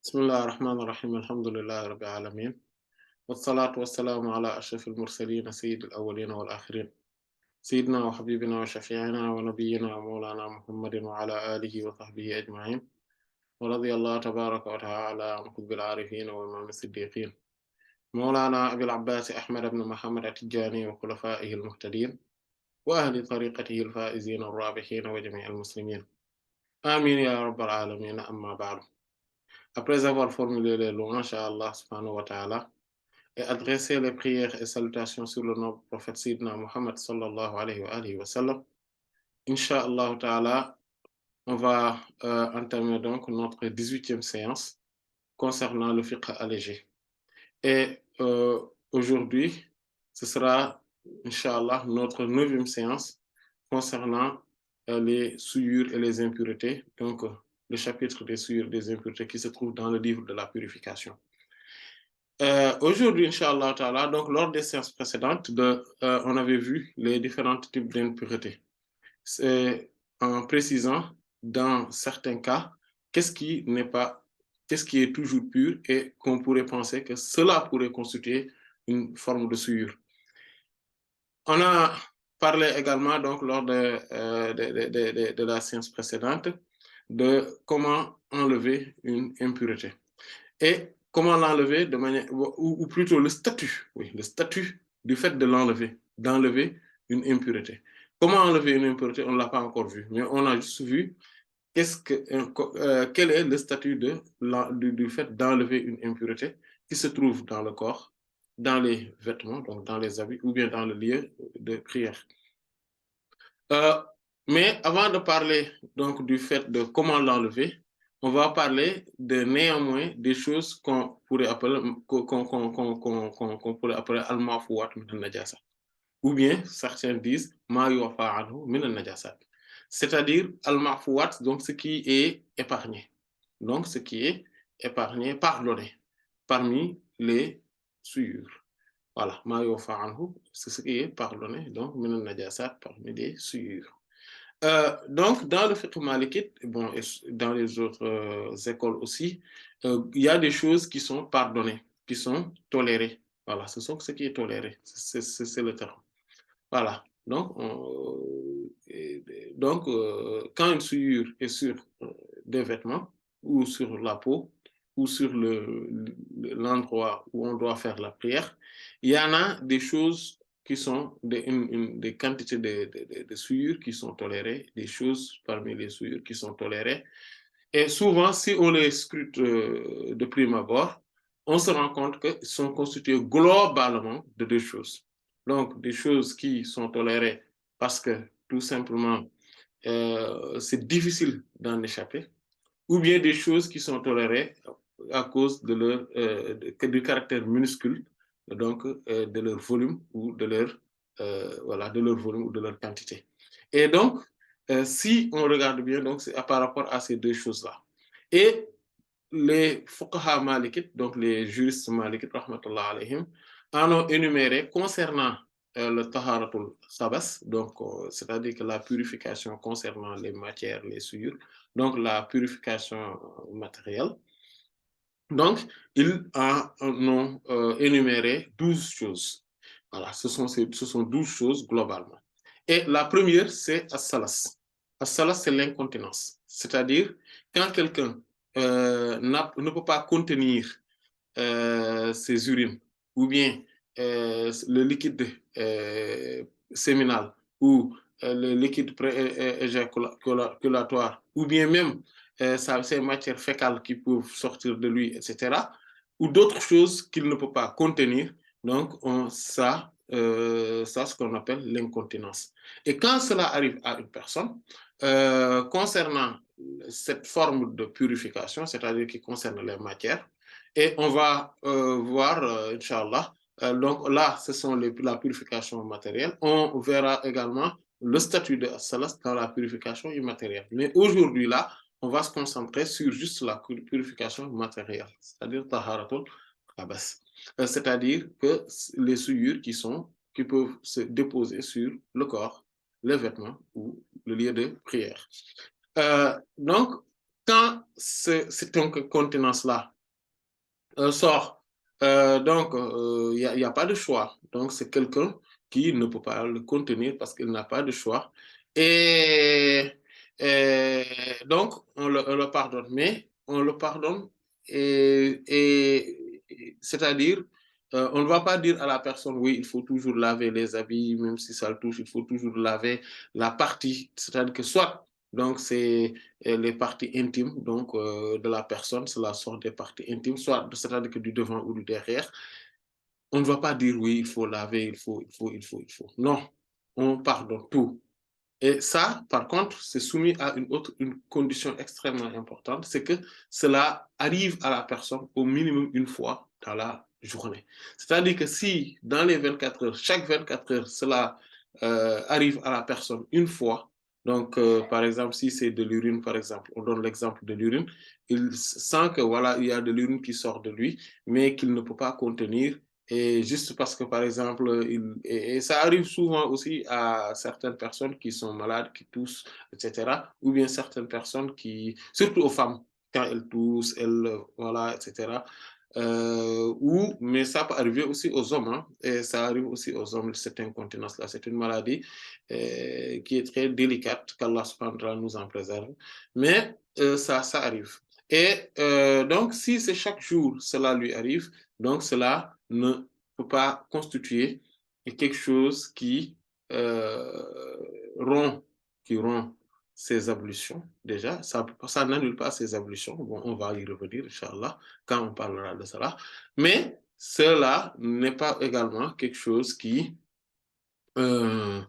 Bismillahir Rahmanir Rahim. Alhamdulillahi Rabbil Alamin. Wassalatu wassalamu ala ashrafil mursalin sayyidil awwalin wal akhirin. Sayyidina wa habibina wa shafi'ina wa nabiyyina wa mawlana Muhammadin wa ala alihi wa sahbihi ajma'in. Wa radiyallahu tabaraka wa ta'ala an qutbil arifin wa imam as-siddiqin. Mawlana Abil Abbas Ahmad ibn Muhammad at-Tijani wa khulafa'ihi al-muhtadin wa ahli tariqatihi al-faizin ar-rabihin wa jami'il muslimin. Amin ya rabbal alamin. Amma ba'du. Après avoir formulé les louanges à Allah subhanahu wa ta'ala et adressé les prières et salutations sur le noble prophète Sayyidina Muhammad sallallahu alayhi wa alihi wa sallam, Inch'Allah ta'ala, on va entamer donc notre 18e séance concernant le fiqh allégé. Et aujourd'hui, ce sera, Inch'Allah, notre 9e séance concernant les souillures et les impuretés, donc le chapitre des souillures et des impuretés qui se trouve dans le livre de la purification. Aujourd'hui, Inch'Allah ta'ala, donc lors des séances précédentes, on avait vu les différents types d'impuretés. C'est en précisant, dans certains cas, qu'est-ce qui est toujours pur et qu'on pourrait penser que cela pourrait constituer une forme de souillure. On a parlé également, donc, lors de la séance précédente, de comment enlever une impureté. Et comment l'enlever de manière, ou plutôt le statut du fait de d'enlever une impureté. Comment enlever une impureté, on ne l'a pas encore vu, mais on a juste vu quel est le statut du fait d'enlever une impureté qui se trouve dans le corps, dans les vêtements, donc dans les habits, ou bien dans le lieu de prière. Mais avant de parler donc du fait de comment l'enlever, on va parler de néanmoins des choses qu'on pourrait appeler al-ma'fouat min al-najasa. Ou bien certains disent ma yu'fa anhu min al-najasat. C'est-à-dire al-ma'fouat, donc ce qui est épargné. Donc ce qui est épargné, pardonné parmi les souillures. Voilà, ma yu'fa anhu, c'est ce qui est pardonné, donc min al-najasat, parmi les souillures. Donc, dans le fiqh malikite, bon, et dans les autres écoles aussi, il y a des choses qui sont pardonnées, qui sont tolérées. Voilà, ce sont ce qui est toléré, c'est le terme. Voilà, donc, quand une souillure est sur des vêtements, ou sur la peau, ou sur l'endroit où on doit faire la prière, il y en a des choses qui sont des quantités de souillures qui sont tolérées, des choses parmi les souillures qui sont tolérées. Et souvent, si on les scrute de prime abord, on se rend compte qu'ils sont constitués globalement de deux choses. Donc, des choses qui sont tolérées parce que, tout simplement, c'est difficile d'en échapper, ou bien des choses qui sont tolérées à cause du caractère minuscule, donc de leur volume ou de leur volume ou de leur quantité. Et donc, si on regarde bien, donc c'est par rapport à ces deux choses-là. Et les fuqaha malikites, donc les juristes malikites, rahmatullah alayhim, en ont énuméré concernant le taharatul sabas, donc c'est-à-dire que la purification concernant les matières, les souillures, donc la purification matérielle. Donc, ils en ont énuméré 12 choses. Voilà, ce sont 12 choses globalement. Et la première, c'est as-salas. As-salas, c'est l'incontinence. C'est-à-dire, quand quelqu'un ne peut pas contenir ses urines, ou bien le liquide séminal, ou le liquide pré-éjaculatoire, ou bien même ces matières fécales qui peuvent sortir de lui, etc., ou d'autres choses qu'il ne peut pas contenir. Donc, ça, ce qu'on appelle l'incontinence. Et quand cela arrive à une personne, concernant cette forme de purification, c'est-à-dire qui concerne les matières, et on va voir, Inch'Allah, donc là, ce sont la purification matérielle. On verra également le statut de salas dans la purification immatérielle. Mais aujourd'hui, là, on va se concentrer sur juste la purification matérielle, c'est-à-dire taharatul khabas. C'est-à-dire que les souillures qui peuvent se déposer sur le corps, les vêtements ou le lieu de prière. Donc, quand cette incontinence-là sort. Donc, il n'y a pas de choix. Donc, c'est quelqu'un qui ne peut pas le contenir parce qu'il n'a pas de choix. Et, et donc, on le pardonne. Mais on le pardonne c'est-à-dire, on ne va pas dire à la personne, oui, il faut toujours laver les habits, même si ça le touche, il faut toujours laver la partie. C'est-à-dire que soit, donc, c'est les parties intimes donc, de la personne, cela sort des parties intimes, soit c'est-à-dire que du devant ou du derrière. On ne va pas dire oui, il faut laver, il faut. Non, on pardonne tout. Et ça, par contre, c'est soumis à une condition extrêmement importante, c'est que cela arrive à la personne au minimum une fois dans la journée. C'est-à-dire que si dans les 24 heures, chaque 24 heures, cela arrive à la personne une fois, donc par exemple, si c'est de l'urine, par exemple, on donne l'exemple de l'urine, il sent que voilà, il y a de l'urine qui sort de lui, mais qu'il ne peut pas contenir et juste parce que, par exemple, et ça arrive souvent aussi à certaines personnes qui sont malades, qui toussent, etc. Ou bien certaines personnes qui, surtout aux femmes, quand elles toussent, elles, voilà, etc. Mais ça peut arriver aussi aux hommes, hein, et ça arrive aussi aux hommes, cette incontinence-là. C'est une maladie qui est très délicate, qu'Allah nous en préserve. Mais ça arrive. Et donc, si c'est chaque jour, cela lui arrive, donc cela ne peut pas constituer quelque chose rompt, qui rompt ses ablutions, déjà. Ça n'annule pas ses ablutions. Bon, on va y revenir, Inch'Allah, quand on parlera de cela. Mais cela n'est pas également quelque chose euh,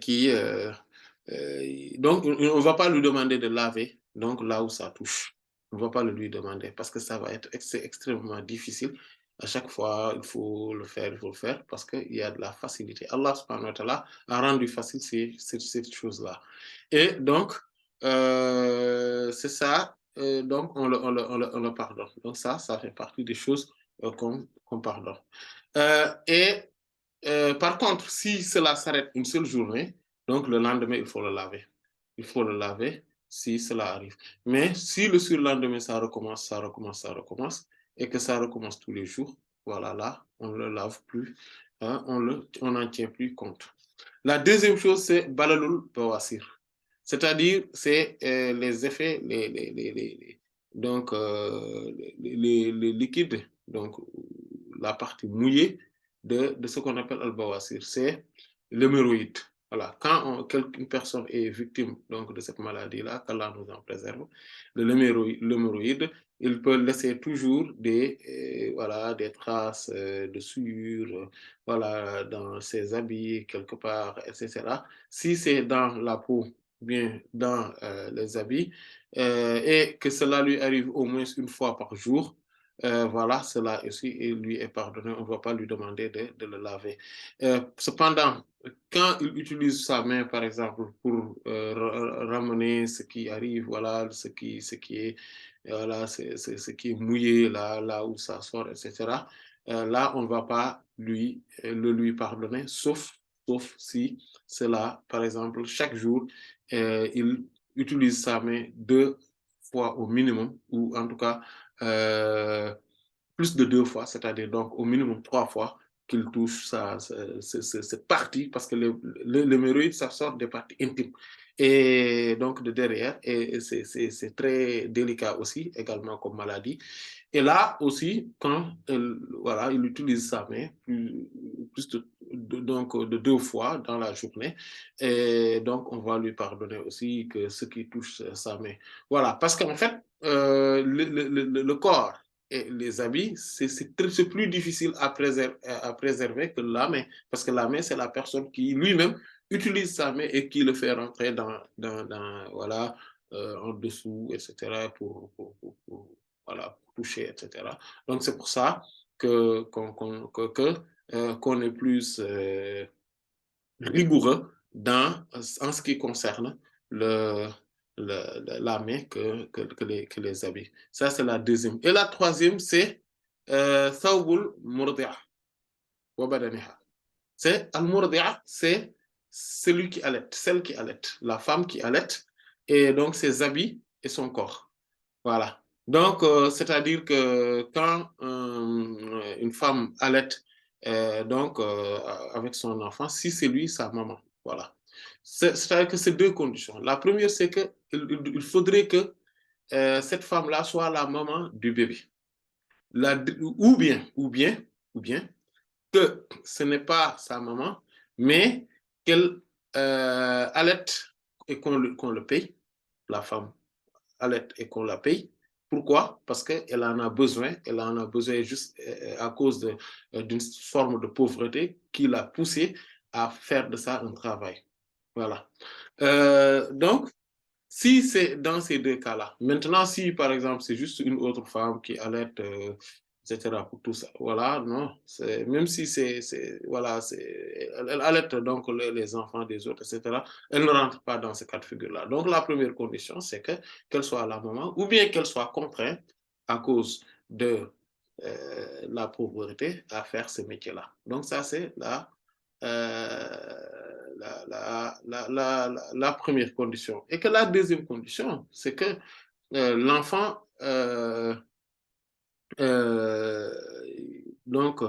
qui donc, on ne va pas lui demander de laver, donc là où ça touche. On ne va pas le lui demander parce que ça va être extrêmement difficile. À chaque fois, il faut le faire parce qu'il y a de la facilité. Allah subhanahu wa ta'ala a rendu facile cette chose-là. Et donc, c'est ça. Donc, on le pardonne. Donc, ça fait partie des choses qu'on pardonne. Et par contre, si cela s'arrête une seule journée, donc le lendemain, il faut le laver. Il faut le laver si cela arrive. Mais si le surlendemain, ça recommence, et que ça recommence tous les jours, voilà, là, on ne le lave plus, hein, on n'en tient plus compte. La deuxième chose, c'est balalul bawasir. C'est-à-dire, c'est les effets, donc, les liquides, donc la partie mouillée de ce qu'on appelle al-bawasir, c'est l'hémorroïde. Voilà. Quand une personne est victime donc, de cette maladie-là, qu'Allah nous en préserve, de l'hémorroïde, il peut laisser toujours voilà, des traces de souillure voilà, dans ses habits, quelque part, etc. Si c'est dans la peau, bien dans les habits, et que cela lui arrive au moins une fois par jour, voilà, cela aussi lui est pardonné. On ne va pas lui demander de le laver. Cependant, quand il utilise sa main, par exemple, pour ramener ce qui arrive, voilà, ce qui est, voilà, ce qui est mouillé, là où ça sort, etc. Là, on ne va pas le lui pardonner, sauf si cela, par exemple, chaque jour, il utilise sa main 2 fois au minimum, ou en tout cas, plus de 2 fois, c'est-à-dire donc au minimum 3 fois qu'il touche cette partie, parce que l'hémorroïde, ça sort des parties intimes, et donc de derrière, et c'est très délicat aussi, également comme maladie. Et là aussi, quand voilà, il utilise sa main plus donc de 2 fois dans la journée, et donc on va lui pardonner aussi que ce qui touche sa main. Voilà, parce qu'en fait, le corps et les habits, c'est plus difficile à préserver que la main, parce que la main, c'est la personne qui lui-même utilise sa main et qui le fait rentrer voilà, en dessous, etc., voilà, pour toucher, etc. Donc, c'est pour ça qu'on est plus rigoureux en ce qui concerne la main que les habits. Ça, c'est la deuxième. Et la troisième, c'est thawbul murdi'a wa badaniha. C'est al-murdi'a, c'est celui qui allait, celle qui allait, la femme qui allait, et donc ses habits et son corps. Voilà. Donc, c'est-à-dire que quand une femme allait donc avec son enfant, si c'est lui, sa maman, voilà. C'est-à-dire que c'est deux conditions. La première, c'est que il faudrait que cette femme-là soit la maman du bébé. Ou bien, ou bien, que ce n'est pas sa maman, mais qu'elle allaite et qu'on le paye, la femme allaite et qu'on la paye. Pourquoi? Parce qu'elle en a besoin, elle en a besoin juste à cause d'une forme de pauvreté qui l'a poussée à faire de ça un travail. Voilà. Donc, si c'est dans ces deux cas-là, maintenant, si par exemple c'est juste une autre femme qui allait, etc., pour tout ça, voilà, non, même si voilà, elle allait donc les enfants des autres, etc., elle ne rentre pas dans ce cas de figure-là. Donc la première condition, c'est qu'elle soit la maman, ou bien qu'elle soit contrainte à cause de la pauvreté à faire ce métier-là. Donc ça, c'est la première condition. Et que la deuxième condition, c'est que l'enfant euh, donc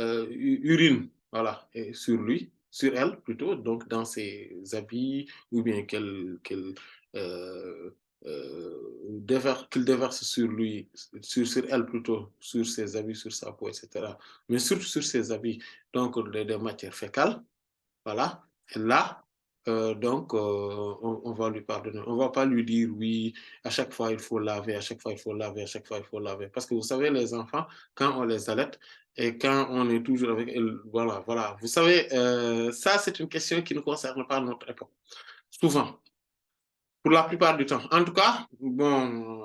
urine voilà, et sur lui, sur elle plutôt, donc dans ses habits, ou bien euh, qu'il déverse sur lui, sur elle plutôt, sur ses habits, sur sa peau, etc. Mais surtout sur ses habits, donc des matières fécales, voilà. Et là, donc, on va lui pardonner. On ne va pas lui dire oui, à chaque fois il faut laver, à chaque fois il faut laver, à chaque fois il faut laver. Parce que vous savez, les enfants, quand on les allaite et quand on est toujours avec elles, voilà, voilà. Vous savez, ça, c'est une question qui ne concerne pas notre époque. Souvent, pour la plupart du temps. En tout cas, bon,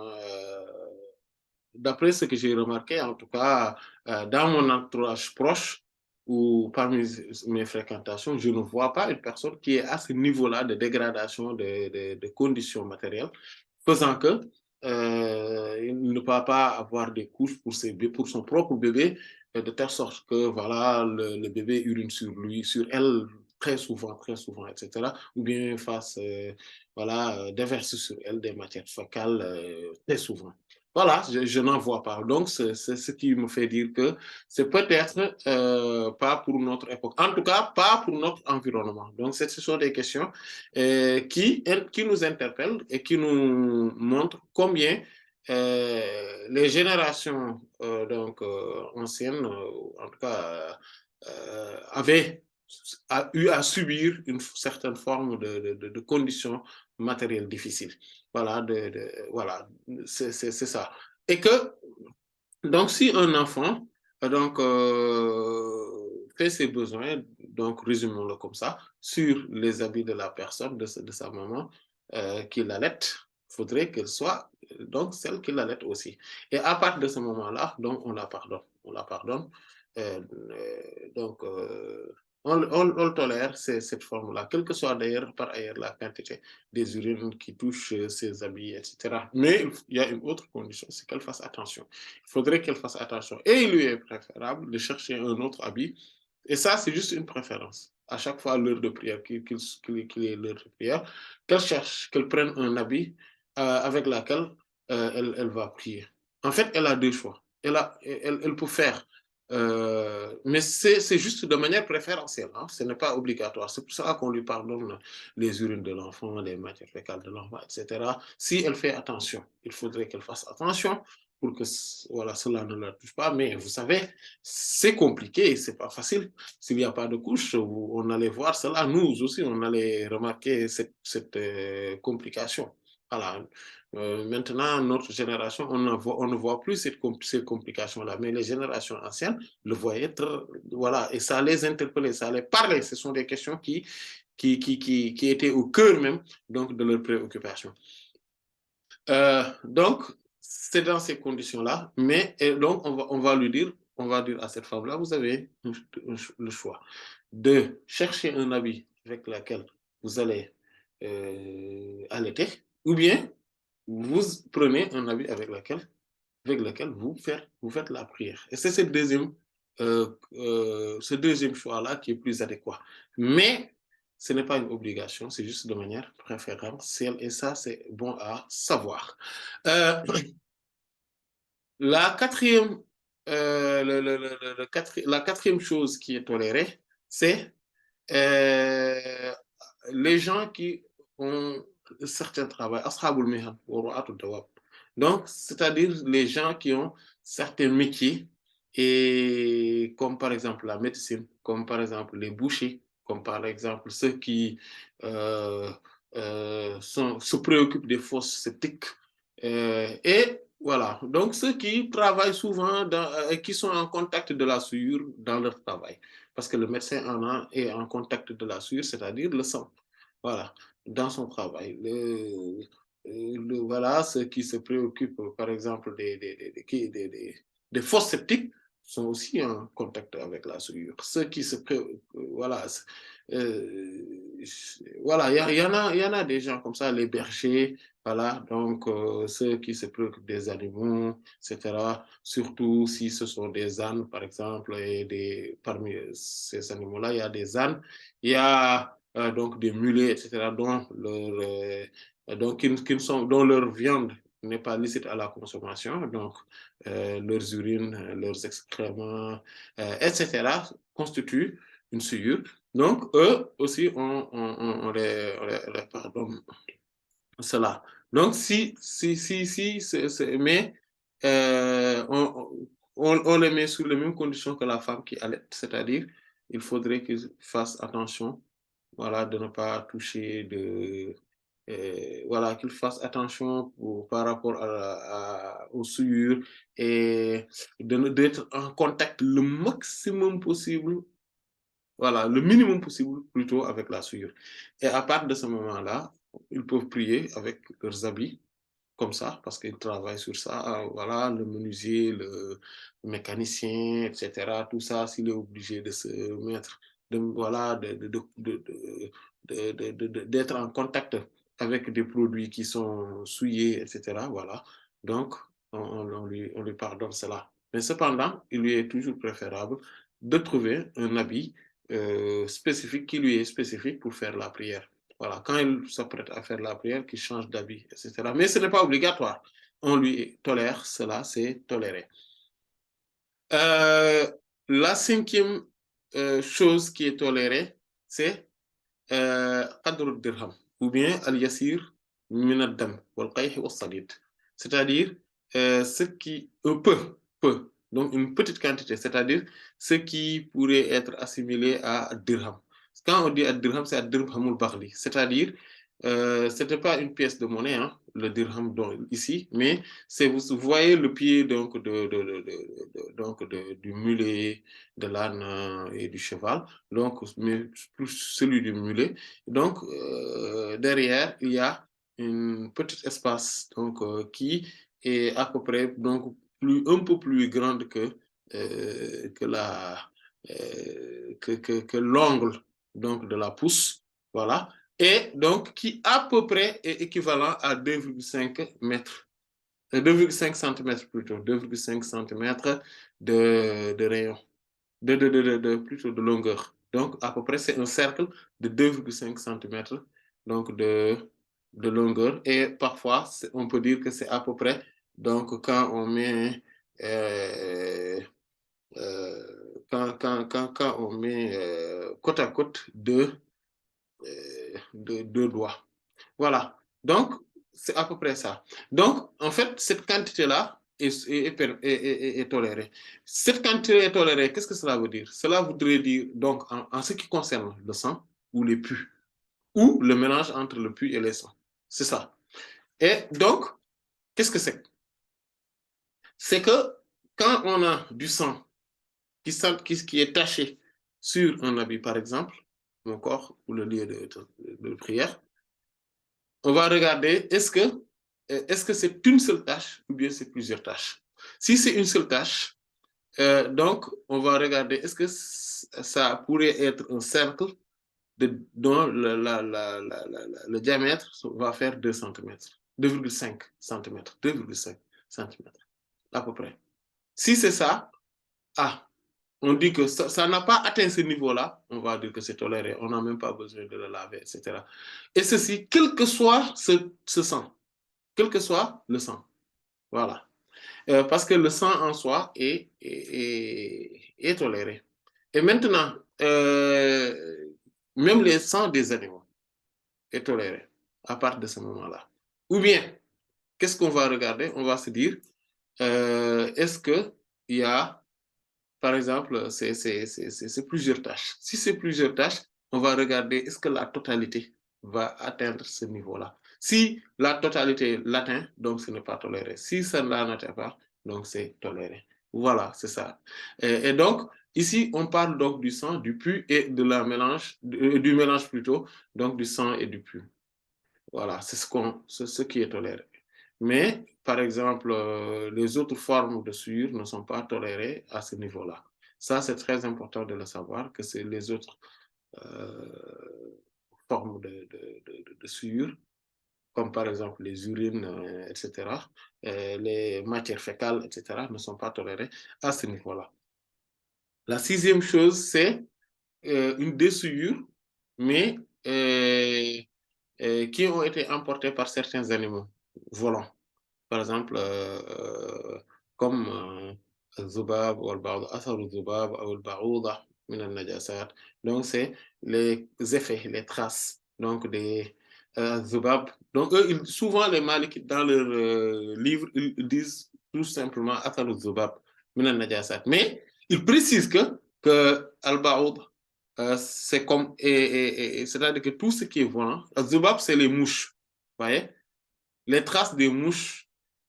d'après ce que j'ai remarqué, en tout cas, dans mon entourage proche ou parmi mes fréquentations, je ne vois pas une personne qui est à ce niveau-là de dégradation de conditions matérielles, faisant que il ne peut pas avoir des couches pour son propre bébé, de telle sorte que voilà, le bébé urine sur lui, sur elle, très souvent, etc. Ou bien fasse, voilà, déverse sur elle des matières fécales très souvent. Voilà, je n'en vois pas. Donc, c'est ce qui me fait dire que c'est peut-être pas pour notre époque. En tout cas, pas pour notre environnement. Donc, ce sont des questions qui nous interpellent et qui nous montrent combien les générations donc, anciennes, en tout cas, avaient eu à subir une certaine forme de conditions matérielles difficiles. Voilà, voilà c'est ça. Et que, donc, si un enfant donc, fait ses besoins, donc résumons-le comme ça, sur les habits de la personne, de sa maman, qui l'allait, il faudrait qu'elle soit donc celle qui l'allait aussi. Et à partir de ce moment-là, donc on la pardonne. On la pardonne. Donc, on le tolère, cette forme-là, quelle que soit d'ailleurs par ailleurs la quantité des urines qui touchent ses habits, etc. Mais il y a une autre condition, c'est qu'elle fasse attention. Il faudrait qu'elle fasse attention. Et il lui est préférable de chercher un autre habit. Et ça, c'est juste une préférence. À chaque fois, l'heure de prière, qu'il est l'heure de prière, qu'elle cherche, qu'elle prenne un habit avec lequel elle va prier. En fait, elle a deux choix. Elle peut faire mais c'est juste de manière préférentielle, hein? Ce n'est pas obligatoire. C'est pour ça qu'on lui pardonne les urines de l'enfant, les matières fécales de l'enfant, etc. Si elle fait attention, il faudrait qu'elle fasse attention pour que voilà, cela ne la touche pas. Mais vous savez, c'est compliqué, c'est pas facile. S'il n'y a pas de couche, on allait voir cela. Nous aussi, on allait remarquer cette complication. Voilà. Maintenant, notre génération, on ne voit plus ces complications-là, mais les générations anciennes le voyaient, voilà, et ça les interpellait, ça les parlait. Ce sont des questions qui étaient au cœur même donc, de leurs préoccupations. Donc, c'est dans ces conditions-là, mais donc on va lui dire, on va dire à cette femme-là, vous avez le choix de chercher un habit avec lequel vous allez allaiter, ou bien vous prenez un habit avec lequel vous faites la prière. Et c'est ce deuxième choix-là qui est plus adéquat. Mais ce n'est pas une obligation, c'est juste de manière préférentielle. Et ça, c'est bon à savoir. Euh, La quatrième, la quatrième chose qui est tolérée, c'est euh, les gens qui ont un certain travail. Ashabul mihan wa ru'atud dawab. Donc, c'est-à-dire les gens qui ont certains métiers, et comme par exemple la médecine, comme par exemple les bouchers, comme par exemple ceux qui euh, se préoccupent des fosses septiques. Et voilà, donc ceux qui travaillent souvent, qui sont en contact de la souillure dans leur travail. Parce que le médecin est en contact de la souillure, c'est-à-dire le sang. Voilà, dans son travail. Voilà, ceux qui se préoccupent, par exemple, des fosses septiques sont aussi en contact avec la souillure. Ceux qui se préoccupent, voilà, voilà, il y en a des gens comme ça, les bergers, voilà, donc ceux qui se préoccupent des animaux, etc. Surtout si ce sont des ânes, par exemple, et parmi ces animaux-là, il y a des ânes, il y a donc des mulets, etc., dont leur viande n'est pas licite à la consommation, donc leurs urines, leurs excréments, etc., constituent une souillure. Donc, eux aussi, on les pardonne cela. Donc, mais on les met sous les mêmes conditions que la femme qui allait, c'est-à-dire il faudrait qu'ils fassent attention, voilà, de ne pas toucher voilà, qu'ils fassent attention par rapport aux souillures et d'être en contact le maximum possible, voilà, le minimum possible plutôt avec la souillure. Et à partir de ce moment-là, ils peuvent prier avec leurs habits, comme ça, parce qu'ils travaillent sur ça. Voilà, le menuisier, le mécanicien, etc. Tout ça, s'il est obligé de se mettre, voilà, d'être en contact avec des produits qui sont souillés, etc. Voilà. Donc, on lui pardonne cela. Mais cependant, il lui est toujours préférable de trouver un habit spécifique qui lui est spécifique pour faire la prière. Voilà, quand il s'apprête à faire la prière, qu'il change d'habit, etc. Mais ce n'est pas obligatoire. On lui tolère, cela c'est toléré. La cinquième chose qui est tolérée, c'est qadr dirham ou bien al-yasir min ad-dam wal-qayh was-sadid. C'est-à-dire ce qui peu, donc une petite quantité, c'est-à-dire ce qui pourrait être assimilé à dirham. Quand on dit à dirham, c'est à dirhamul baghli, c'est-à-dire ce n'était pas une pièce de monnaie, hein, le dirham ici, mais vous voyez le pied donc, du mulet, de l'âne et du cheval, donc mais plus celui du mulet. Donc derrière, il y a un petit espace donc, qui est à peu près donc, un peu plus grande que l'ongle donc, de la pouce. Voilà. Et donc qui à peu près est équivalent à 2,5 mètres, 2,5 cm plutôt, 2,5 cm de rayon, plutôt de longueur. Donc à peu près c'est un cercle de 2,5 cm donc de longueur. Et parfois on peut dire que c'est à peu près, donc quand on met quand on met côte à côte deux doigts. Voilà. Donc, c'est à peu près ça. Donc, en fait, cette quantité-là est tolérée. Cette quantité est tolérée, qu'est-ce que cela veut dire? Cela voudrait dire, donc, en ce qui concerne le sang ou les pus, ou le mélange entre le pus et les sangs. C'est ça. Et donc, qu'est-ce que c'est? C'est que quand on a du sang qui est taché sur un habit, par exemple, mon corps ou le lieu de prière, on va regarder est-ce que c'est une seule tâche ou bien c'est plusieurs tâches. Si c'est une seule tâche, donc on va regarder est-ce que ça pourrait être un cercle dont le diamètre va faire 2 cm, 2,5 cm, 2,5 cm à peu près. Si c'est ça, on dit que ça n'a pas atteint ce niveau-là, on va dire que c'est toléré, on n'a même pas besoin de le laver, etc. Et ceci, quel que soit ce sang, quel que soit le sang. Voilà. Parce que le sang en soi est toléré. Et maintenant, même les sangs des animaux est toléré à partir de ce moment-là. Ou bien, qu'est-ce qu'on va regarder? On va se dire, est-ce qu'il y a, par exemple, c'est plusieurs tâches. Si c'est plusieurs tâches, on va regarder, est-ce que la totalité va atteindre ce niveau-là? Si la totalité l'atteint, donc ce n'est pas toléré. Si ça ne l'atteint pas, donc c'est toléré. Voilà, c'est ça. Et donc, ici, on parle donc du sang, du pu et de la mélange, du mélange plutôt, donc du sang et du pu. Voilà, c'est ce qui est toléré. Mais, par exemple, les autres formes de souillure ne sont pas tolérées à ce niveau-là. Ça, c'est très important de le savoir, que c'est les autres formes de souillure, comme par exemple les urines, etc., les matières fécales, etc., ne sont pas tolérées à ce niveau-là. La sixième chose, c'est une dessouillure, mais qui ont été emportés par certains animaux volants. Par exemple, comme الذباب والبعوض أثر الذباب أو البعوضة من النجاسات. Donc, c'est les effets, les traces donc des ذباب. Donc, eux, souvent, les malikites, dans leurs livres, ils disent tout simplement أثر الذباب من النجاسات. Mais ils précisent que al-ba'oud, c'est comme, c'est-à-dire que tout ce qui est volant, al-zubab, c'est les mouches, vous voyez, les traces des mouches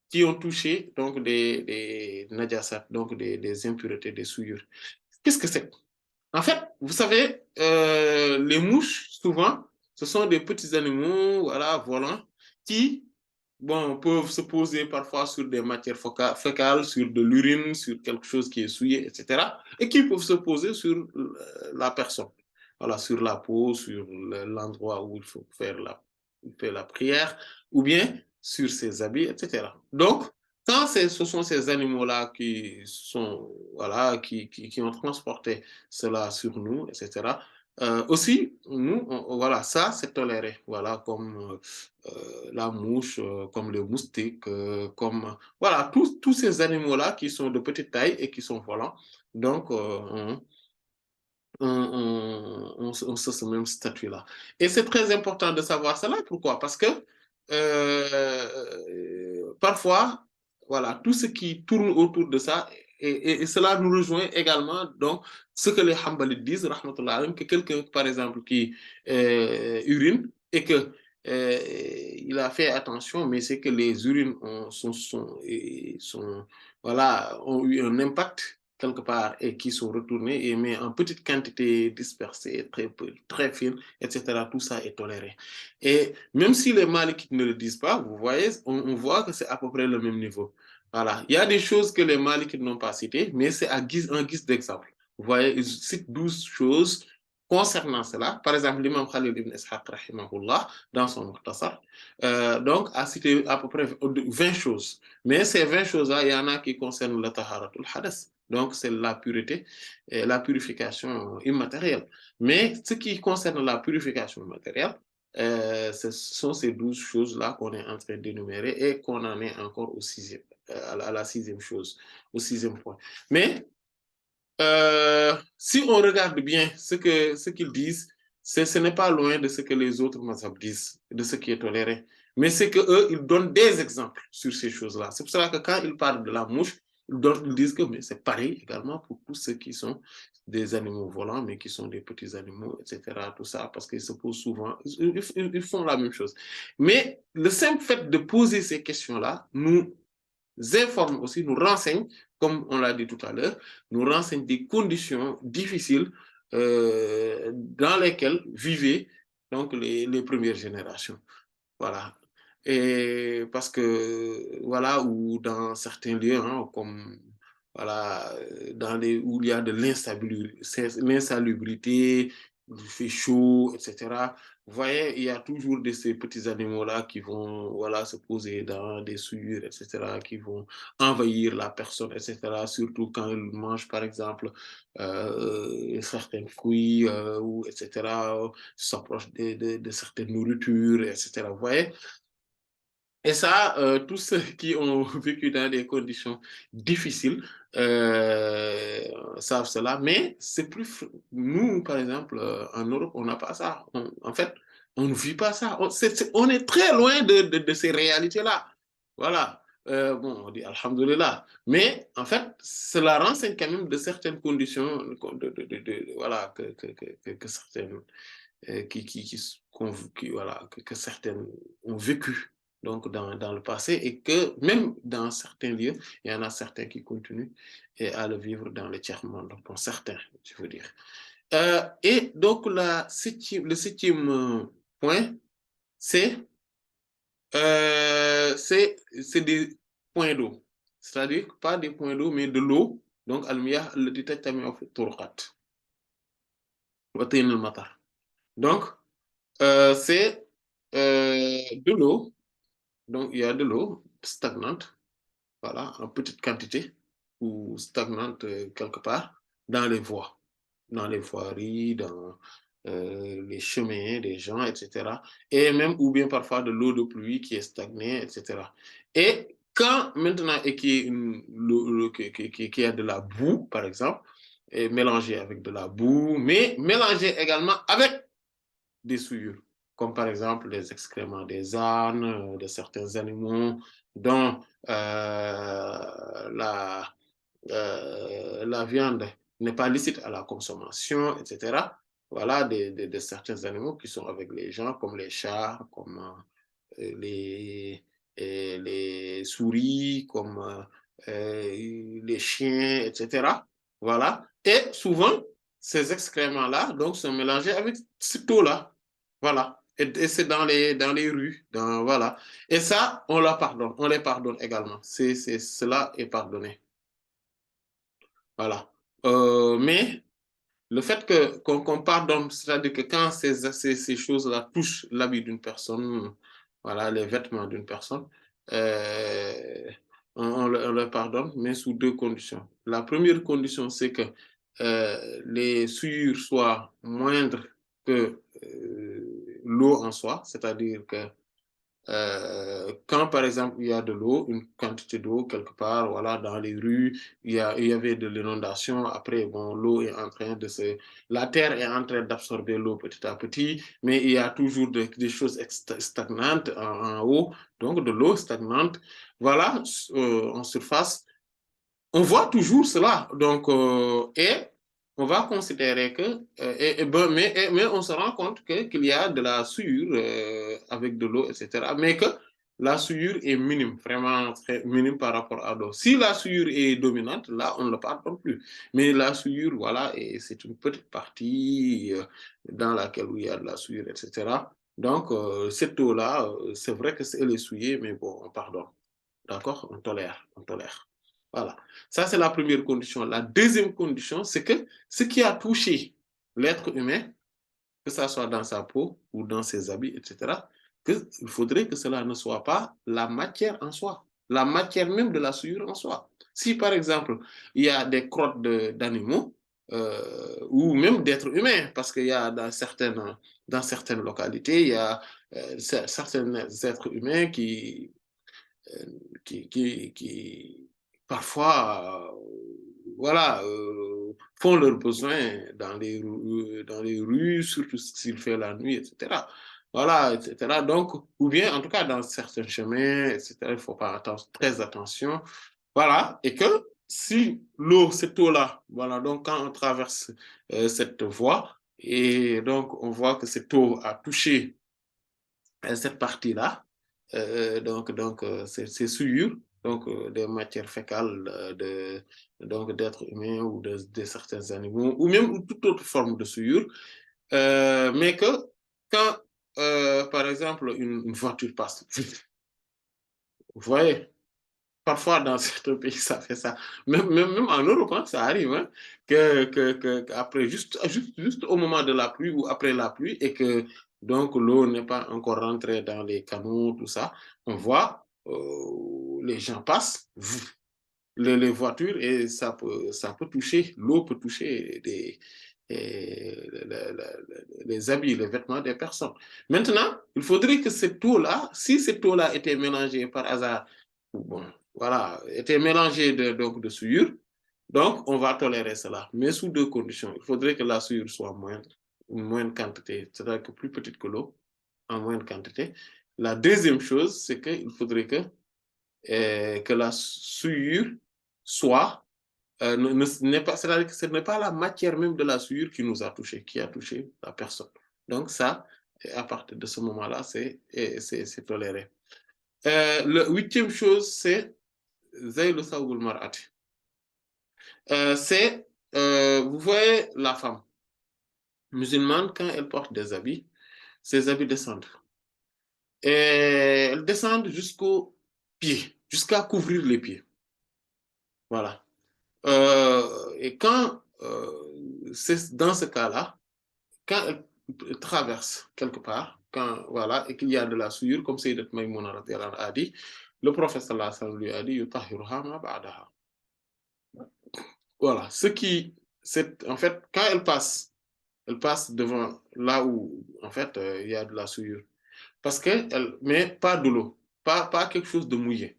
qui ont touché donc des najasat, donc des impuretés, des souillures. Qu'est-ce que c'est? En fait, vous savez, les mouches, souvent, ce sont des petits animaux, voilà, volants, qui, bon, peuvent se poser parfois sur des matières fécales, sur de l'urine, sur quelque chose qui est souillé, etc. Et qui peuvent se poser sur la personne. Voilà, sur la peau, sur l'endroit où il faut faire la prière, ou bien sur ses habits, etc. Donc, quand ce sont ces animaux-là qui sont, voilà, qui ont transporté cela sur nous, etc. Aussi, nous, voilà, ça, c'est toléré, voilà, comme la mouche, comme le moustique, comme, voilà, tous ces animaux-là qui sont de petite taille et qui sont volants. Donc, on se ce même statut-là. Et c'est très important de savoir cela. Pourquoi? Parce que parfois, voilà, tout ce qui tourne autour de ça, et cela nous rejoint également, donc, ce que les Hanbalites disent, rahmatullah alayhim, que quelqu'un, par exemple, qui urine et que il a fait attention, mais c'est que les urines voilà, ont eu un impact quelque part et qui sont retournés et mais en petite quantité dispersée, très fine, etc. Tout ça est toléré. Et même si les malikites ne le disent pas, vous voyez, on voit que c'est à peu près le même niveau. Voilà. Il y a des choses que les malikites n'ont pas citées, mais c'est en guise d'exemple. Vous voyez, ils citent 12 choses concernant cela. Par exemple, l'imam Khalil ibn Ishaq, rahimahullah, dans son Mukhtasar, donc, a cité à peu près 20 choses. Mais ces 20 choses-là, il y en a qui concernent le taharatul hadas. Donc, c'est la pureté et la purification immatérielle. Mais ce qui concerne la purification matérielle, ce sont ces 12 choses-là qu'on est en train d'énumérer et qu'on en est encore à la sixième chose, au sixième point. Mais si on regarde bien ce qu'ils disent, ce n'est pas loin de ce que les autres mazhab disent, de ce qui est toléré. Mais c'est qu'eux, ils donnent des exemples sur ces choses-là. C'est pour ça que quand ils parlent de la mouche, ils disent que c'est pareil également pour tous ceux qui sont des animaux volants, mais qui sont des petits animaux, etc. Tout ça, parce qu'ils se posent souvent, ils font la même chose. Mais le simple fait de poser ces questions-là nous informe aussi, nous renseigne, comme on l'a dit tout à l'heure, nous renseigne des conditions difficiles dans lesquelles vivaient donc les premières générations. Voilà. Et parce que, voilà, ou dans certains lieux, hein, comme, voilà, où il y a de l'insalubrité, il fait chaud, etc. Vous voyez, il y a toujours ces petits animaux-là qui vont, voilà, se poser dans des souillures, etc., qui vont envahir la personne, etc., surtout quand ils mangent, par exemple, certains fruits, ou, etc., s'approchent de certaines nourritures, etc. Vous voyez, Et ça, tous ceux qui ont vécu dans des conditions difficiles savent cela. Mais c'est plus... Nous, par exemple, en Europe, on n'a pas ça. En fait, on ne vit pas ça. On est très loin de ces réalités-là. Voilà. Bon, on dit Alhamdulillah. Mais en fait, cela renseigne quand même de certaines conditions voilà, que certaines voilà, que certaines ont vécu donc dans le passé et que même dans certains lieux, il y en a certains qui continuent à le vivre dans le tiers-monde, donc pour certains, je veux dire. Et donc le septième point, c'est des points d'eau. C'est-à-dire pas des points d'eau, mais de l'eau. Donc, al-miyah allati tajtami'u fi turuqat wa tin al-matar. Donc, c'est de l'eau. Donc, il y a de l'eau stagnante, voilà, en petite quantité, ou stagnante quelque part, dans les voies, dans les voiries, dans les chemins des gens, etc. Et même, ou bien parfois de l'eau de pluie qui est stagnée, etc. Et quand maintenant, et qui a de la boue, par exemple, et mélangée avec de la boue, mais mélangée également avec des souillures, comme par exemple les excréments des ânes, de certains animaux, dont la viande n'est pas licite à la consommation, etc. Voilà, de certains animaux qui sont avec les gens, comme les chats, comme les, les souris, comme les chiens, etc. Voilà. Et souvent, ces excréments-là donc, sont mélangés avec cette eau-là. Voilà. Et c'est dans les rues. Voilà. Et ça, on la pardonne. On les pardonne également. Cela est pardonné. Voilà. Mais le fait qu'on pardonne, c'est-à-dire que quand ces choses-là touchent l'habit d'une personne, voilà, les vêtements d'une personne, euh, on le pardonne, mais sous deux conditions. La première condition, c'est que les souillures soient moindres que l'eau en soi, c'est-à-dire que quand, par exemple, il y a de l'eau, une quantité d'eau quelque part, voilà, dans les rues, il y avait de l'inondation. Après, bon, l'eau est en train de se... La terre est en train d'absorber l'eau petit à petit, mais il y a toujours des choses stagnantes en haut, donc de l'eau stagnante. Voilà, en surface, on voit toujours cela. Donc, et on va considérer que, mais on se rend compte qu'il y a de la souillure avec de l'eau, etc. Mais que la souillure est minime, vraiment très minime par rapport à l'eau. Si la souillure est dominante, là, on ne le pardonne plus. Mais la souillure, voilà, c'est une petite partie dans laquelle il y a de la souillure, etc. Donc, cette eau-là, c'est vrai qu'elle est souillée, mais bon, on pardonne. D'accord? On tolère, on tolère. Voilà. Ça, c'est la première condition. La deuxième condition, c'est que ce qui a touché l'être humain, que ce soit dans sa peau ou dans ses habits, etc., il faudrait que cela ne soit pas la matière en soi, la matière même de la souillure en soi. Si, par exemple, il y a des crottes d'animaux, ou même d'êtres humains, parce qu'il y a dans certaines localités, il y a certains êtres humains qui parfois voilà, font leurs besoins dans les rues, surtout s'il fait la nuit, etc. Voilà, etc. Donc, ou bien, en tout cas, dans certains chemins, etc., il faut faire très attention. Voilà, et que si l'eau, cette eau-là, voilà, donc quand on traverse cette voie, et donc on voit que cette eau a touché cette partie-là, c'est souillure, donc des matières fécales donc d'êtres humains ou de certains animaux, ou même toute autre forme de souillure, mais que quand, par exemple, une voiture passe, vous voyez, parfois dans certains pays, ça fait ça. Même en Europe, hein, ça arrive, hein, après, juste au moment de la pluie ou après la pluie, et que donc l'eau n'est pas encore rentrée dans les canaux, tout ça, on voit les gens passent, les voitures, et ça peut toucher, l'eau peut toucher les habits, les vêtements des personnes. Maintenant, il faudrait que cette eau-là, si cette eau-là était mélangée par hasard, bon, voilà, était mélangée donc de souillure, donc on va tolérer cela, mais sous deux conditions. Il faudrait que la souillure soit moindre, une moindre quantité, c'est-à-dire que plus petite que l'eau, en moindre quantité. La deuxième chose, c'est qu'il faudrait que la souillure soit c'est-à-dire que ce n'est pas la matière même de la souillure qui nous a touché, qui a touché la personne. Donc ça, à partir de ce moment-là, c'est toléré. La huitième chose, c'est Zaylu Sawbul Mar'ati. C'est, vous voyez la femme musulmane, quand elle porte des habits, ses habits descendent. Et elles descendent jusqu'aux pieds, jusqu'à couvrir les pieds. Voilà. Et quand, c'est dans ce cas-là, quand elle traverse quelque part, quand, voilà, et qu'il y a de la souillure, comme Sayyidat Maïmouna a dit, le prophète sallallahu alayhi wa sallam lui a dit, Yutahiruha ma ba'daha. Voilà, ce qui, c'est, en fait, quand elle passe devant là où, en fait, il y a de la souillure. Parce qu'elle, mais pas de l'eau, pas quelque chose de mouillé.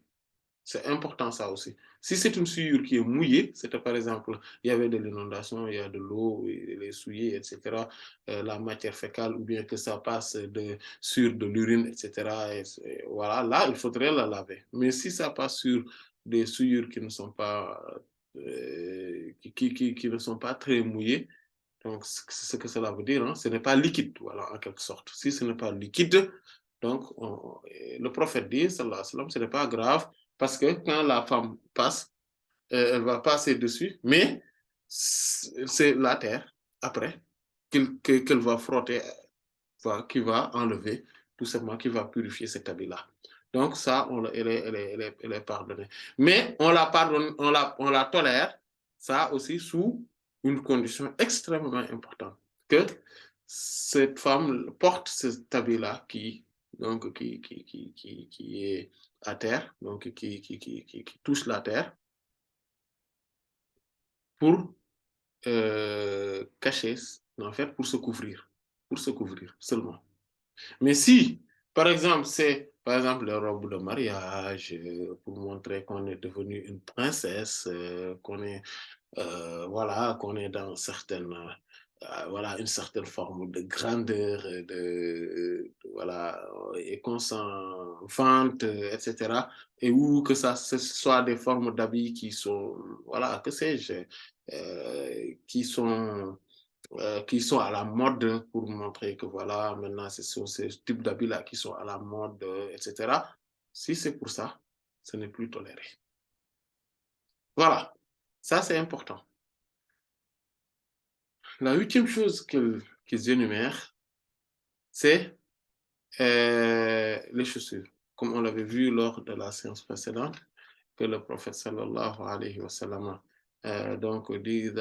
C'est important ça aussi. Si c'est une souillure qui est mouillée, c'était par exemple, il y avait de l'inondation, il y a de l'eau, elle est souillée, etc. La matière fécale, ou bien que ça passe sur de l'urine, etc. Et voilà, là, il faudrait la laver. Mais si ça passe sur des souillures qui ne sont pas, qui ne sont pas très mouillées, donc c'est ce que cela veut dire, hein, ce n'est pas liquide, voilà, en quelque sorte. Si ce n'est pas liquide, donc le prophète dit, sallallahu alayhi wa sallam, ce n'est pas grave, parce que quand la femme passe, elle va passer dessus, mais c'est la terre, après, qu'elle va frotter, qui va enlever, tout simplement, qui va purifier cet habit-là. Donc ça, elle est pardonnée. Mais on la pardonne, on la tolère, ça aussi sous une condition extrêmement importante, que cette femme porte cet habit-là donc, qui est à terre, donc qui touche la terre, pour cacher, en fait, pour se couvrir seulement. Mais si, par exemple, c'est par exemple les robes de mariage, pour montrer qu'on est devenu une princesse, qu'on est voilà, qu'on est dans voilà, une certaine forme de grandeur, voilà, et qu'on s'en vante, etc. Et où que ça ce soit des formes d'habits qui sont, voilà, que sais-je, qui sont à la mode pour montrer que voilà, maintenant, ce sont ces types d'habits-là qui sont à la mode, etc. Si c'est pour ça, ce n'est plus toléré. Voilà, ça c'est important. La huitième chose qu'ils énumèrent, c'est les chaussures. Comme on l'avait vu lors de la séance précédente, que le prophète sallallahu alayhi wa sallam donc dit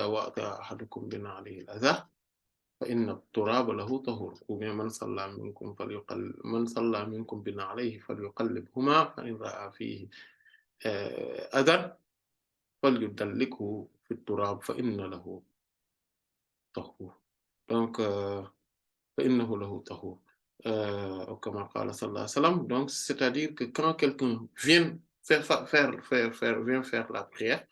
فإن التراب له طهور وبين من صلى منكم من صلى منكم بنعليه فليقلبهما فإن رأى فيه أذى فليدلكه في التراب فإن له طهور. Donc فإنه له طهور. Comme قال صلى الله عليه وسلم. Donc c'est-à-dire que quand quelqu'un vient vient faire la prière,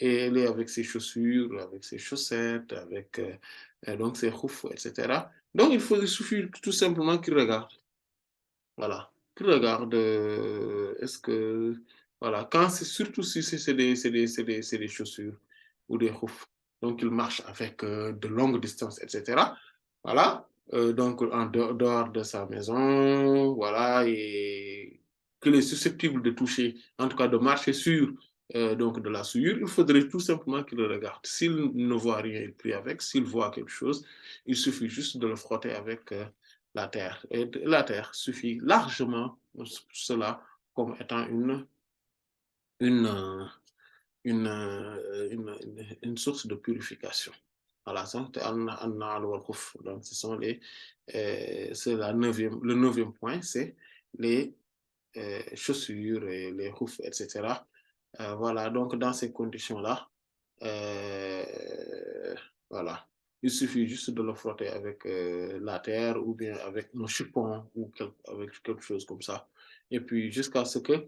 et elle est avec ses chaussures, avec ses chaussettes, avec donc ses khoufs, etc. Donc il suffit tout simplement qu'il regarde. Voilà. Qu'il regarde, est-ce que, voilà, quand c'est surtout si c'est des chaussures ou des khoufs, donc il marche avec de longues distances, etc. Voilà. Donc en dehors de sa maison, voilà, et qu'il est susceptible de toucher, en tout cas de marcher sur donc de la souillure, il faudrait tout simplement qu'il le regarde. S'il ne voit rien, il prie avec. S'il voit quelque chose, il suffit juste de le frotter avec la terre. Et la terre suffit largement pour cela comme étant une, une source de purification. Voilà, donc ce sont c'est le neuvième point, c'est les chaussures et les houfs, etc. Voilà, donc dans ces conditions-là, voilà. Il suffit juste de le frotter avec la terre ou bien avec un chiffon ou avec quelque chose comme ça. Et puis jusqu'à ce que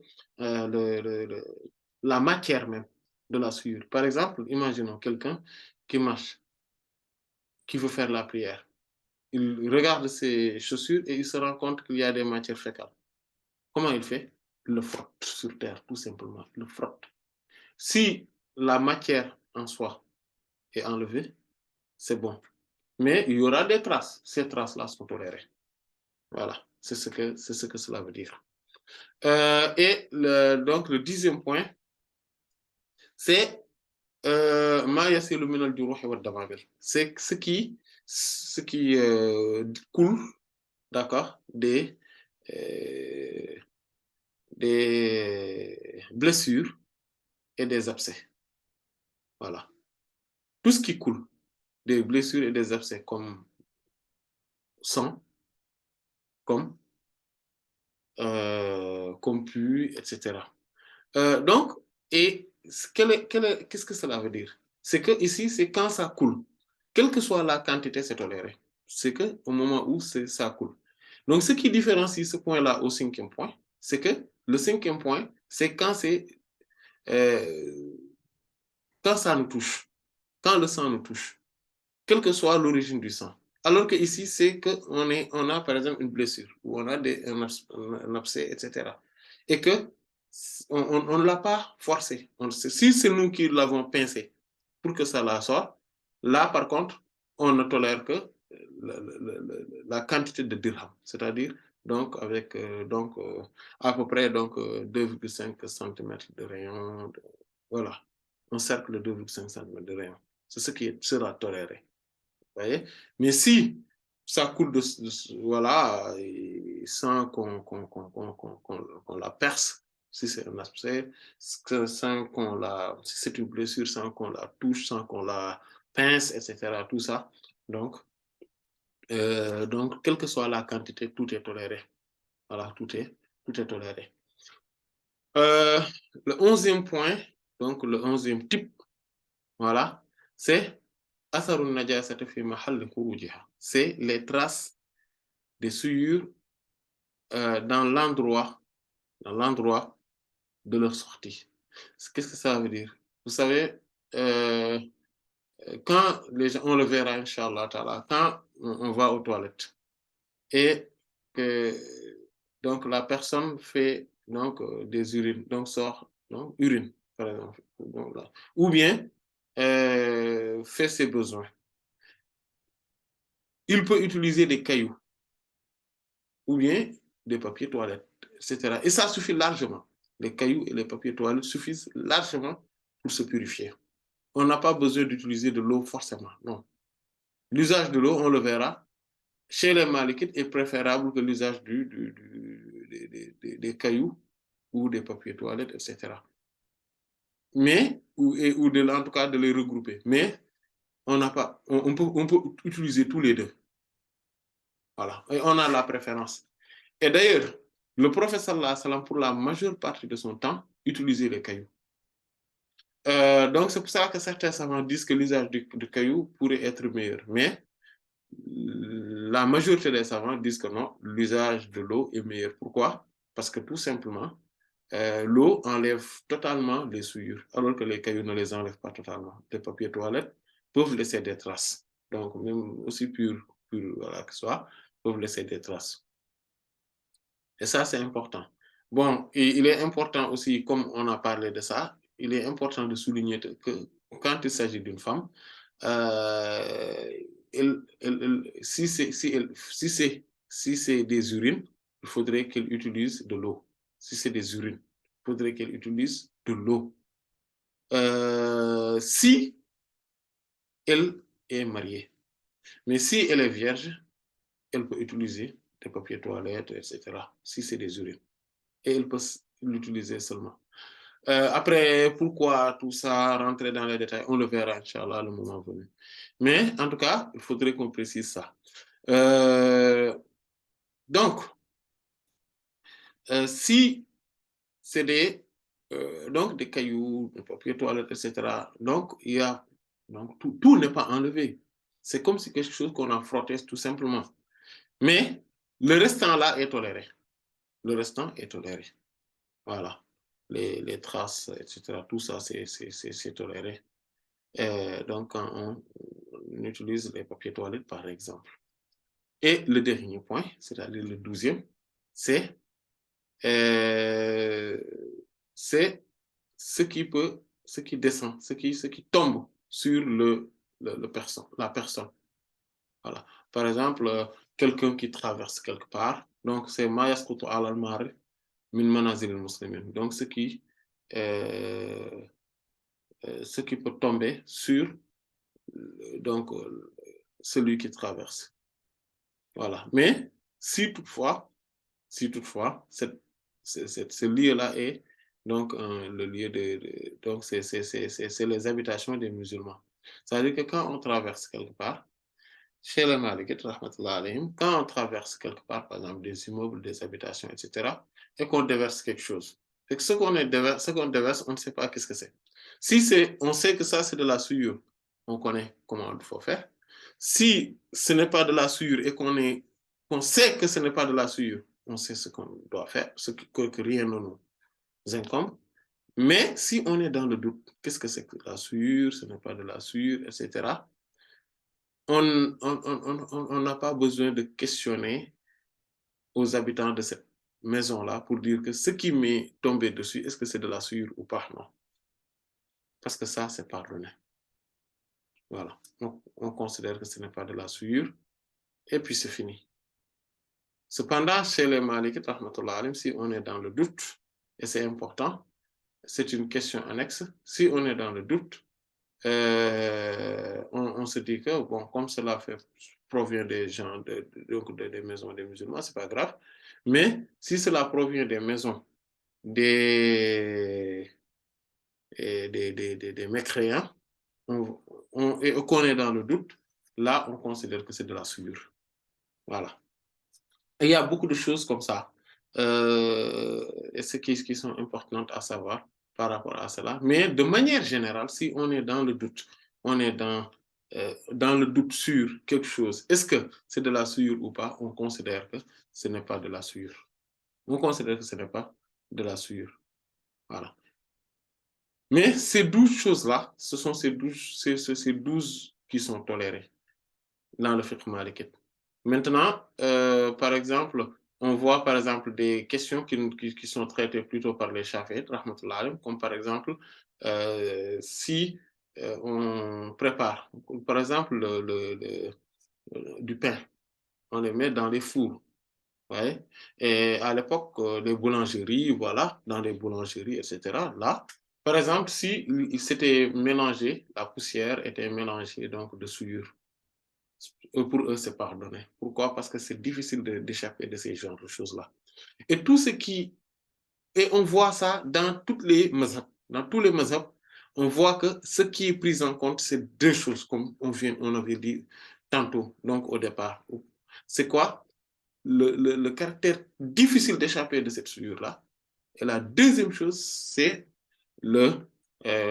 la matière même de la souillure. Par exemple, imaginons quelqu'un qui marche, qui veut faire la prière. Il regarde ses chaussures et il se rend compte qu'il y a des matières fécales. Comment il fait? Il le frotte sur terre, tout simplement. Il le frotte. Si la matière en soi est enlevée, c'est bon. Mais il y aura des traces. Ces traces-là sont tolérées. Voilà, c'est ce que cela veut dire. Et donc, le 10e point, c'est c'est ce qui coule, d'accord, euh, des blessures et des abcès. Voilà. Tout ce qui coule, des blessures et des abcès comme sang, comme, comme pu, etc. Donc, et qu'est-ce que cela veut dire? C'est que ici, c'est quand ça coule. Quelle que soit la quantité, c'est toléré. C'est qu'au moment où ça coule. Donc, ce qui différencie ce point-là au 5e point, c'est que le 5e point, c'est euh, quand ça nous touche, quand le sang nous touche, quelle que soit l'origine du sang. Alors que ici, c'est qu'on a par exemple une blessure, ou on a un abcès, etc. Et que on ne l'a pas forcé. Si c'est nous qui l'avons pincé pour que ça la sorte, là par contre, on ne tolère que la quantité de dirham, c'est-à-dire donc avec à peu près 2,5 cm de rayon, voilà, un cercle de 2,5 cm de rayon. C'est ce qui sera toléré. Voyez. Mais si ça coule voilà, sans qu'on la perce, si c'est un abcès, sans qu'on si c'est une blessure, sans qu'on la touche, sans qu'on la pince, etc., tout ça. Donc, quelle que soit la quantité, tout est toléré. Voilà, tout est toléré. Le 11e point, donc le 11e type, voilà, c'est c'est les traces des souillures dans l'endroit de leur sortie. Qu'est-ce que ça veut dire? Vous savez, euh, quand les gens, on le verra, Inch'Allah, quand on va aux toilettes et que donc la personne fait des urines, donc sort urine, par exemple, donc, là, ou bien fait ses besoins. Il peut utiliser des cailloux ou bien des papiers toilettes, etc. Et ça suffit largement. Les cailloux et les papiers toilettes suffisent largement pour se purifier. On n'a pas besoin d'utiliser de l'eau forcément, non. L'usage de l'eau, on le verra, chez les Malikites est préférable que l'usage des cailloux ou des papiers toilettes, etc. Mais, en tout cas de les regrouper. Mais on n'a pas, on peut utiliser tous les deux. Voilà. Et on a la préférence. Et d'ailleurs, le prophète sallallahu alayhi wa sallam, pour la majeure partie de son temps, utilisait les cailloux. Donc, c'est pour ça que certains savants disent que l'usage du caillou pourrait être meilleur. Mais la majorité des savants disent que non, l'usage de l'eau est meilleur. Pourquoi? Parce que tout simplement, l'eau enlève totalement les souillures, alors que les cailloux ne les enlèvent pas totalement. Les papiers toilettes peuvent laisser des traces. Donc, même aussi pur voilà, que ce soit, peuvent laisser des traces. Et ça, c'est important. Bon, et il est important aussi, comme on a parlé de ça, il est important de souligner que quand il s'agit d'une femme, euh, si c'est des urines, il faudrait qu'elle utilise de l'eau. Si c'est des urines, il faudrait qu'elle utilise de l'eau. Si elle est mariée. Mais si elle est vierge, elle peut utiliser des papiers toilettes, etc. Si c'est des urines. Et elle peut l'utiliser seulement. Après, pourquoi tout ça, rentrer dans les détails, on le verra, Inch'Allah, le moment venu. Mais en tout cas, il faudrait qu'on précise ça. Donc, si c'est des cailloux, des papiers toilettes, etc., donc, tout n'est pas enlevé. C'est comme si quelque chose qu'on a frotté tout simplement. Mais le restant là est toléré. Le restant est toléré. Voilà. Les traces, etc. Tout ça, c'est toléré. Donc, quand on utilise les papiers toilettes, par exemple. Et le dernier point, c'est-à-dire le 12e, c'est ce qui descend, ce qui tombe sur la personne. Voilà. Par exemple, quelqu'un qui traverse quelque part, donc c'est ma yasqutu ala al-mari min manazil al-muslimin. Donc ce qui peut tomber sur donc celui qui traverse. Voilà. Mais si toutefois, ce lieu-là est donc le lieu donc c'est les habitations des musulmans. C'est-à-dire que quand on traverse quelque part, chez les Malikites, quand on traverse quelque part, par exemple, des immeubles, des habitations, etc., et qu'on déverse quelque chose, et que ce qu'on déverse, on ne sait pas qu'est-ce que c'est. Si on sait que ça, c'est de la souillure, on connaît comment il faut faire. Si ce n'est pas de la souillure et qu'on sait que ce n'est pas de la souillure, on sait ce qu'on doit faire, que rien ne nous incombe. Mais si on est dans le doute, qu'est-ce que c'est que la souillure, ce n'est pas de la souillure, etc., on n'a pas besoin de questionner aux habitants de cette maison-là pour dire que ce qui m'est tombé dessus, est-ce que c'est de la souillure ou pas? Non. Parce que ça, c'est pardonné. Voilà. Donc, on considère que ce n'est pas de la souillure et puis c'est fini. Cependant, chez les Malikites, si on est dans le doute, et c'est important, c'est une question annexe, si on est dans le doute, on se dit que, bon, comme cela provient des gens, des maisons des musulmans, c'est pas grave. Mais si cela provient des maisons des, des mécréants, et qu'on est dans le doute, là, on considère que c'est de la souillure. Voilà. Et il y a beaucoup de choses comme ça, et qui sont importantes à savoir par rapport à cela. Mais de manière générale, si on est dans le doute, on est dans le doute sur quelque chose, est-ce que c'est de la souillure ou pas, on considère que ce n'est pas de la souillure. On considère que ce n'est pas de la souillure. Voilà. Mais ces 12 choses-là, ce sont ces 12 qui sont tolérées dans le fiqh malikite. Maintenant, par exemple, on voit par exemple des questions qui sont traitées plutôt par les Shafi'ites, comme par exemple, si on prépare, par exemple, du pain, on les met dans les fours. Ouais. Et à l'époque, les boulangeries, voilà, dans les boulangeries, etc. Là, par exemple, si c'était mélangé, la poussière était mélangée donc de souillure. Pour eux, c'est pardonné. Pourquoi? Parce que c'est difficile d'échapper de ces genres de choses-là. Et tout ce qui... Et on voit ça dans toutes les mazhab. Dans tous les mazhab, on voit que ce qui est pris en compte, c'est deux choses, comme on avait dit tantôt, donc au départ. C'est quoi? Le caractère difficile d'échapper de cette souillure-là. Et la deuxième chose, c'est le fait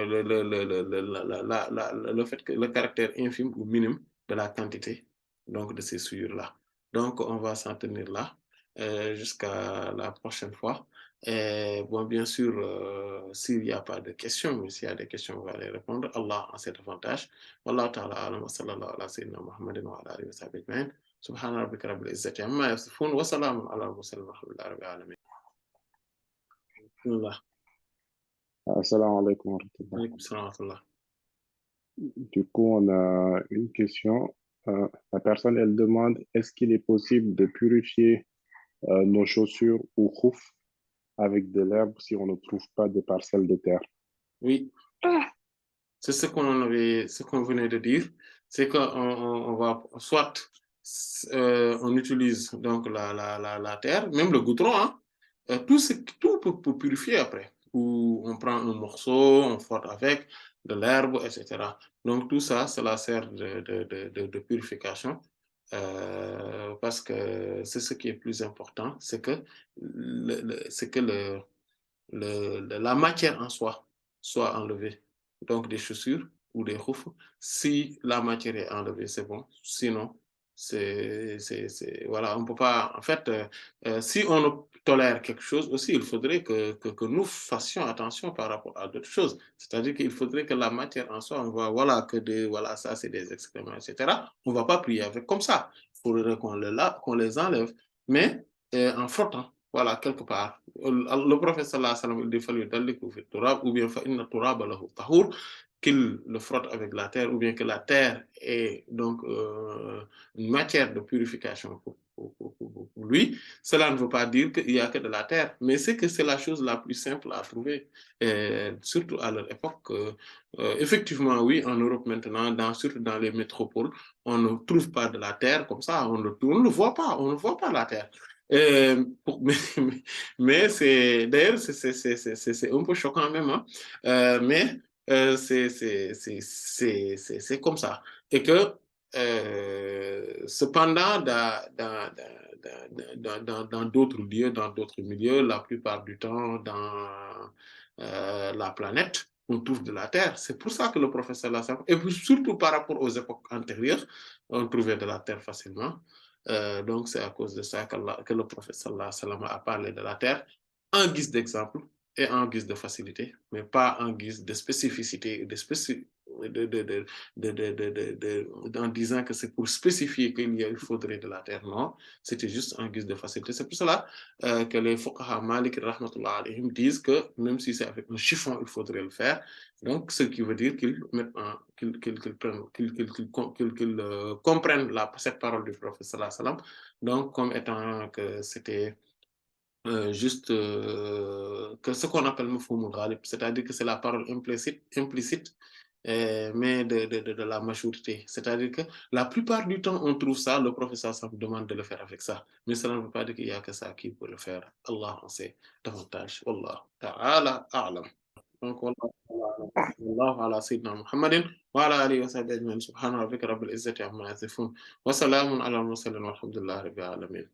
que le caractère infime ou minime de la quantité donc, de ces souillures-là. Donc, on va s'en tenir là jusqu'à la prochaine fois. Et bon, bien sûr, s'il n'y a pas de questions, mais s'il y a des questions, on va les répondre. Allah a cet avantage. Wallahu ta'ala alam wa sallallahu ala sayyidina Muhammadin wa ala alihi wa sahbihi ajma'in. سبحان ربك رب العزة عما يصفون وسلام على المرسلين والحمد لله رب العالمين. بسم الله. Assalamu alaikum wa rahmatullah. عليكم السلام ورحمة الله. Du coup, on a une question. La personne, elle demande, est-ce qu'il est possible de purifier nos chaussures ou khouf avec de l'herbe si on ne trouve pas de parcelles de terre? Oui, c'est ce qu'on venait de dire, c'est qu'on va soit on utilise donc la terre, même le goudron, hein, tout pour purifier après. Ou on prend un morceau, on frotte avec de l'herbe, etc. Donc tout ça, cela sert de purification. Parce que c'est ce qui est plus important, c'est que, la matière en soi soit enlevée. Donc des chaussures ou des khouf, si la matière est enlevée, c'est bon. Sinon, voilà, on peut pas, en fait, si on tolère quelque chose aussi, il faudrait que nous fassions attention par rapport à d'autres choses. C'est-à-dire qu'il faudrait que la matière en soi, on voit, voilà, voilà, ça c'est des excréments, etc. On va pas prier avec comme ça. Il faudrait qu'on les enlève, mais en frottant. Voilà, quelque part. Le prophète sallallahu alayhi wa sallam, il dit fallu dalliku fi turab, ou bien fa inna turaba lahu tahur, qu'il le frotte avec la terre, ou bien que la terre est donc une matière de purification pour lui. Cela ne veut pas dire qu'il n'y a que de la terre, mais c'est que c'est la chose la plus simple à trouver, surtout à leur époque. Effectivement, oui, en Europe maintenant, surtout dans les métropoles, on ne trouve pas de la terre comme ça, on ne le voit pas, on ne voit pas la terre. Mais c'est d'ailleurs c'est un peu choquant même, hein? Mais c'est comme ça. Et que cependant, dans d'autres lieux, dans d'autres milieux, la plupart du temps, dans la planète, on trouve de la terre. C'est pour ça que le professeur Lassam, et puis surtout par rapport aux époques antérieures, on trouvait de la terre facilement. Donc, c'est à cause de ça que le professeur Sallam a parlé de la terre en guise d'exemple et en guise de facilité, mais pas en guise de spécificité, en disant que c'est pour spécifier qu'il faudrait de la terre. Non, c'était juste en guise de facilité. C'est pour cela que les fuqaha Malik rahmatullah alayhim disent que même si c'est avec un chiffon, il faudrait le faire. Donc, ce qui veut dire qu'ils comprennent cette parole du prophète sallallahu alayhi wa sallam, donc comme étant que c'était juste que ce qu'on appelle mafhumul ghalib, c'est-à-dire que c'est la parole implicite mais de la majorité. C'est-à-dire que la plupart du temps, on trouve ça, le professeur ça demande de le faire avec ça. Mais cela ne veut pas dire qu'il n'y a que ça qui peut le faire. Allah en sait davantage. Wallah ta'ala a'lam. Donc, wallahu ala sayyidina Muhammadin wa ala alihi wa sahbihi ajma'in. Subhana rabbika rabbil izzati amma yasifun. Wa salamun ala al-mursalin walhamdulillahi rabbil alamin.